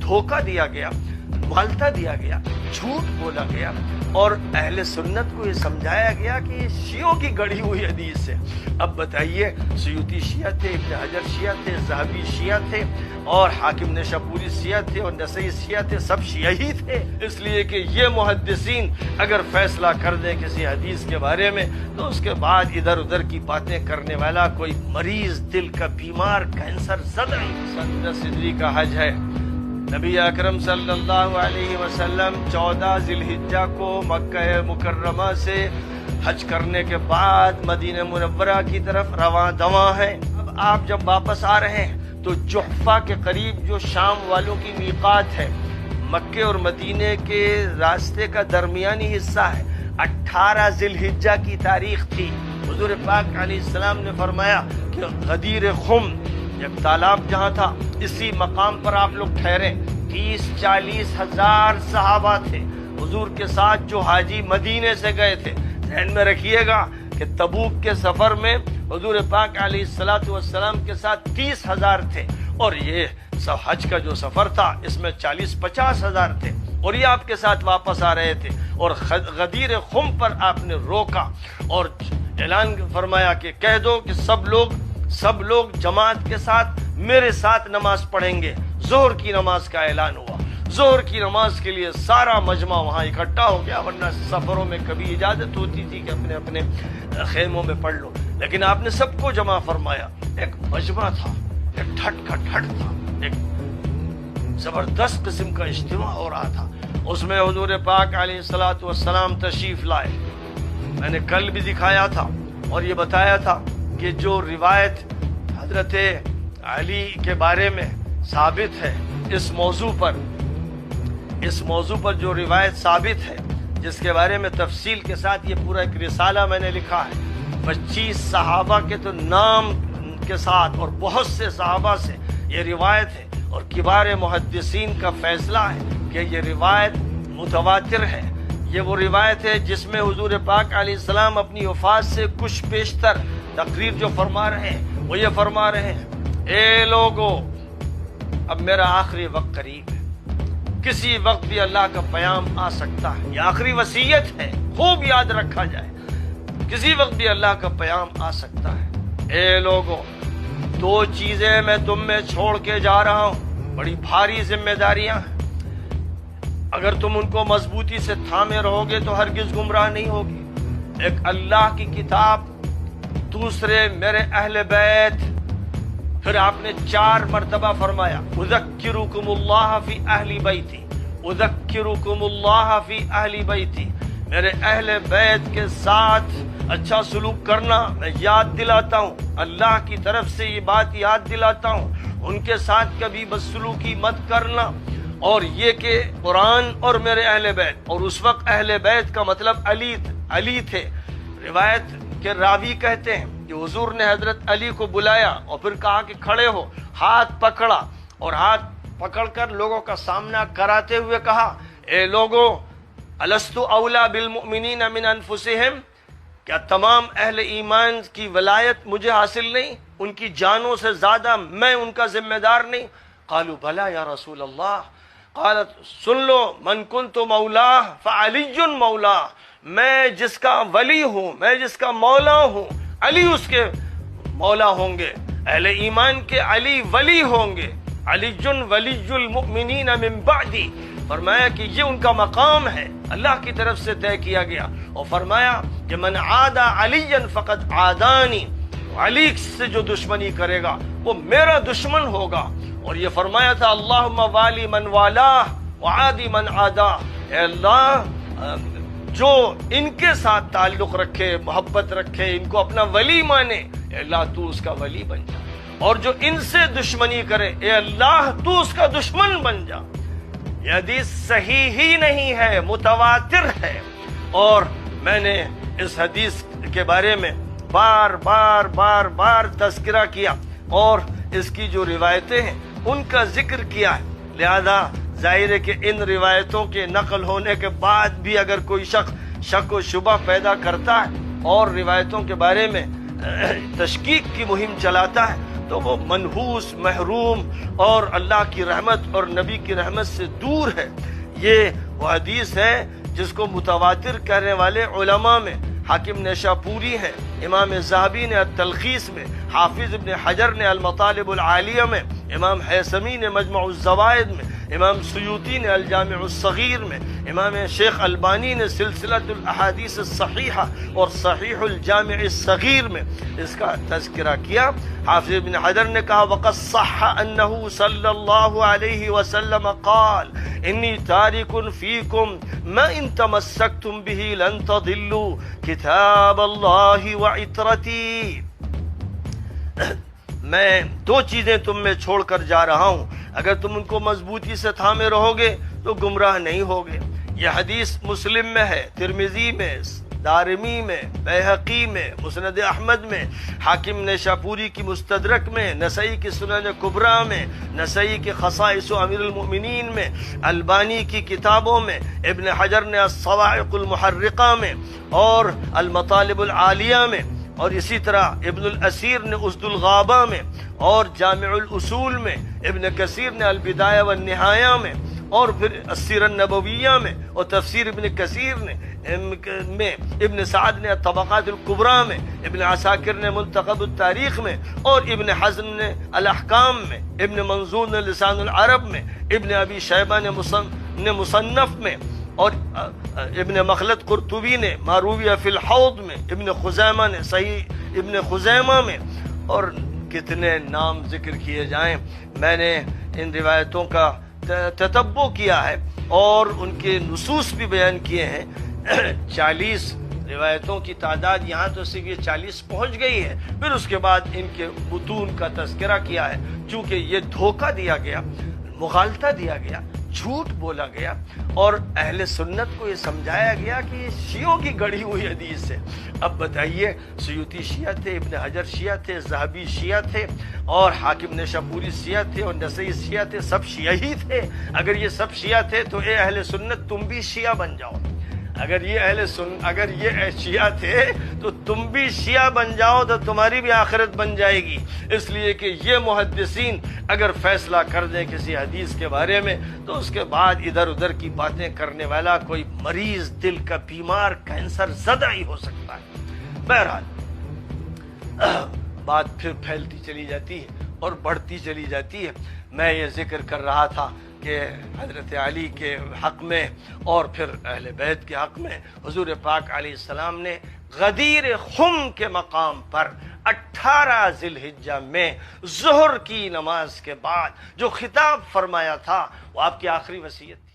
دھوکہ دیا گیا، مغالطہ دیا گیا، جھوٹ بولا گیا، اور اہل سنت کو یہ سمجھایا گیا کہ یہ شیعوں کی گڑھی ہوئی حدیث ہے۔ اب بتائیے، سیوطی شیعہ تھے، ابن حجر شیعہ تھے، ذہبی شیعہ تھے، اور حاکم نیشاپوری شیعہ تھے، اور نسائی شیعہ تھے، سب شیعہ ہی تھے، اس لیے کہ یہ محدثین اگر فیصلہ کر دیں کسی حدیث کے بارے میں تو اس کے بعد ادھر ادھر کی باتیں کرنے والا کوئی مریض دل کا بیمار کینسر زدہ سن صدری کا حج ہے۔ نبی اکرم صلی اللہ علیہ وسلم 14 ذی الحجہ کو مکہ مکرمہ سے حج کرنے کے بعد مدینہ منورہ کی طرف رواں دواں ہیں۔ اب آپ جب واپس آ رہے ہیں تو جحفہ کے قریب جو شام والوں کی میقات ہے، مکے اور مدینے کے راستے کا درمیانی حصہ ہے، 18 ذی الحجہ کی تاریخ تھی۔ حضور پاک علیہ السلام نے فرمایا کہ غدیر خم، ایک تالاب جہاں تھا، اسی مقام پر آپ لوگ ٹھہریں۔ 30-40 ہزار صحابہ تھے حضور کے ساتھ جو حاجی مدینے سے گئے تھے۔ ذہن میں رکھیے گا کہ تبوک کے سفر میں حضور پاک علیہ السلام کے ساتھ 30,000 تھے، اور یہ حج کا جو سفر تھا اس میں 40-50 ہزار تھے، اور یہ آپ کے ساتھ واپس آ رہے تھے۔ اور غدیر خم پر آپ نے روکا اور اعلان فرمایا کہ کہہ دو کہ سب لوگ جماعت کے ساتھ میرے ساتھ نماز پڑھیں گے۔ ظہر کی نماز کا اعلان ہوا۔ ظہر کی نماز کے لیے سارا مجمع وہاں اکٹھا ہو گیا، ورنہ سفروں میں کبھی اجازت ہوتی تھی کہ اپنے اپنے خیموں میں پڑھ لو، لیکن آپ نے سب کو جمع فرمایا۔ ایک مجمع تھا، ایک ٹھٹ کا ٹھٹ تھا، ایک زبردست قسم کا اجتماع ہو رہا تھا۔ اس میں حضور پاک علیہ السلام تشریف لائے۔ میں نے کل بھی دکھایا تھا اور یہ بتایا تھا کہ جو روایت حضرت علی کے بارے میں ثابت ہے، اس موضوع پر جو روایت ثابت ہے، جس کے بارے میں تفصیل کے ساتھ یہ پورا ایک رسالہ میں نے لکھا ہے، 25 صحابہ کے تو نام کے ساتھ اور بہت سے صحابہ سے یہ روایت ہے، اور کبار محدثین کا فیصلہ ہے کہ یہ روایت متواتر ہے۔ یہ وہ روایت ہے جس میں حضور پاک علیہ السلام اپنی وفات سے کچھ بیشتر تقریر جو فرما رہے ہیں وہ یہ فرما رہے ہیں، اے لوگو، اب میرا آخری وقت قریب ہے، کسی وقت بھی اللہ کا پیام آ سکتا ہے۔ یہ آخری وصیت ہے، خوب یاد رکھا جائے، کسی وقت بھی اللہ کا پیام آ سکتا ہے۔ اے لوگو، 2 چیزیں میں تم میں چھوڑ کے جا رہا ہوں، بڑی بھاری ذمہ داریاں ہیں، اگر تم ان کو مضبوطی سے تھامے رہو گے تو ہرگز گمراہ نہیں ہوگی۔ ایک اللہ کی کتاب، دوسرے میرے اہل بیت۔ پھر آپ نے 4 مرتبہ فرمایا، اذکرکم اللہ فی اہل بیتی، اذکرکم اللہ فی اہل بیتی، میرے اہل بیت کے ساتھ اچھا سلوک کرنا میں یاد دلاتا ہوں، اللہ کی طرف سے یہ بات یاد دلاتا ہوں، ان کے ساتھ کبھی بدسلوکی مت کرنا۔ اور یہ کہ قرآن اور میرے اہل بیت، اور اس وقت اہل بیت کا مطلب علی تھے۔ روایت کے راوی کہتے ہیں کہ حضور نے حضرت علی کو بلایا اور پھر کہا کہ کھڑے ہو، ہاتھ پکڑا، اور ہاتھ پکڑ کر لوگوں کا سامنا کراتے ہوئے کہا، اے لوگو، الست اولا بالمؤمنین من انفسہم، کیا تمام اہل ایمان کی ولایت مجھے حاصل نہیں؟ ان کی جانوں سے زیادہ میں ان کا ذمہ دار نہیں؟ قالوا بلا یا رسول اللہ۔ قالت، سن لو، من کنت مولا فعلی مولا، میں جس کا ولی ہوں، میں جس کا مولا ہوں، علی اس کے مولا ہوں گے، اہل ایمان کے علی ولی ہوں گے، علی ولی المؤمنین من بعدی۔ فرمایا کہ یہ ان کا مقام ہے، اللہ کی طرف سے طے کیا گیا، اور فرمایا کہ من عادى علیا فقد عادانی، علی سے جو دشمنی کرے گا وہ میرا دشمن ہوگا۔ اور یہ فرمایا تھا، اللہم والی من والا وعادی من عادا، اے اللہ جو ان کے ساتھ تعلق رکھے، محبت رکھے، ان کو اپنا ولی مانے، اے اللہ تو اس کا ولی بن جا، اور جو ان سے دشمنی کرے، اے اللہ تو اس کا دشمن بن جا۔ یہ حدیث صحیح ہی نہیں ہے، متواتر ہے، اور میں نے اس حدیث کے بارے میں بار تذکرہ کیا، اور اس کی جو روایتیں ہیں ان کا ذکر کیا ہے۔ لہذا ظاہر ہے کہ ان روایتوں کے نقل ہونے کے بعد بھی اگر کوئی شخص شک و شبہ پیدا کرتا ہے اور روایتوں کے بارے میں تشکیک کی مہم چلاتا ہے، تو وہ منحوس، محروم اور اللہ کی رحمت اور نبی کی رحمت سے دور ہے۔ یہ وہ حدیث ہے جس کو متواتر کہنے والے علماء میں حاکم نیشاپوری ہیں، امام ذہبی نے التلخیص میں، حافظ ابن حجر نے المطالب العالیہ میں، امام حیثمی نے مجمع الزوائد میں، امام سیوطی نے الجامع الصغیر میں، امام شیخ البانی نے سلسلۃ الاحادیث الصحیحہ اور صحیح الجامع الصغیر میں اس کا تذکرہ کیا۔ حافظ ابن حجر نے کہا وقد صح انہ صلی اللہ علیہ وسلم قال انی تارک فیکم ما ان تمسکتم بہ لن تضلوا کتاب اللہ وعطرتی، میں دو چیزیں تم میں چھوڑ کر جا رہا ہوں، اگر تم ان کو مضبوطی سے تھامے رہو گے تو گمراہ نہیں ہوگے۔ یہ حدیث مسلم میں ہے، ترمذی میں، دارمی میں، بیہقی میں، مسند احمد میں، حاکم نیشاپوری کی مستدرک میں، نسائی کی سنن کبریٰ میں، نسائی کے خصائص امیر المؤمنین میں، البانی کی کتابوں میں، ابن حجر نے الصواعق المحرقہ میں اور المطالب العالیہ میں، اور اسی طرح ابن الاسیر نے اسد الغابہ میں، اور جامع الاصول میں، ابن کثیر نے البدایہ والنہایہ میں، اور پھر السیرہ النبویہ میں، اور تفسیر ابن کثیر نے میں، ابن سعد نے الطبقات الکبریٰ میں، ابن عساکر نے منتخب التاریخ میں، اور ابن حزم نے الاحکام میں، ابن منظور نے لسان العرب میں، ابن ابی شیبہ نے مصنف میں، اور ابن مخلد قرطبی نے مارویہ فی الحوض میں، ابن خزیمہ نے صحیح ابن خزیمہ میں، اور کتنے نام ذکر کیے جائیں۔ میں نے ان روایتوں کا تتبع کیا ہے اور ان کے نصوص بھی بیان کیے ہیں۔ 40 روایتوں کی تعداد یہاں تو صرف یہ 40 پہنچ گئی ہے، پھر اس کے بعد ان کے متون کا تذکرہ کیا ہے، چونکہ یہ دھوکہ دیا گیا، مغالطہ دیا گیا، جھوٹ بولا گیا، اور اہل سنت کو یہ سمجھایا گیا کہ یہ شیعوں کی گڑھی ہوئی حدیث ہے۔ اب بتائیے، سیوطی شیعہ تھے، ابن حجر شیعہ تھے، ذہبی شیعہ تھے، اور حاکم نیشاپوری شیعہ تھے، اور نسائی شیعہ تھے، سب شیعہ ہی تھے۔ اگر یہ سب شیعہ تھے تو اے اہل سنت تم بھی شیعہ بن جاؤ، اگر یہ شیعہ تھے تو تم بھی شیعہ بن جاؤ تو تمہاری بھی آخرت بن جائے گی، اس لیے کہ یہ محدثین اگر فیصلہ کر دیں کسی حدیث کے بارے میں تو اس کے بعد ادھر ادھر کی باتیں کرنے والا کوئی مریض، دل کا بیمار، کینسر زدہ ہی ہو سکتا ہے۔ بہرحال بات پھر پھیلتی چلی جاتی ہے اور بڑھتی چلی جاتی ہے۔ میں یہ ذکر کر رہا تھا کہ حضرت علی کے حق میں اور پھر اہل بیت کے حق میں حضور پاک علیہ السلام نے غدیر خم کے مقام پر 18 ذی الحجہ میں ظہر کی نماز کے بعد جو خطاب فرمایا تھا وہ آپ کی آخری وصیت تھی۔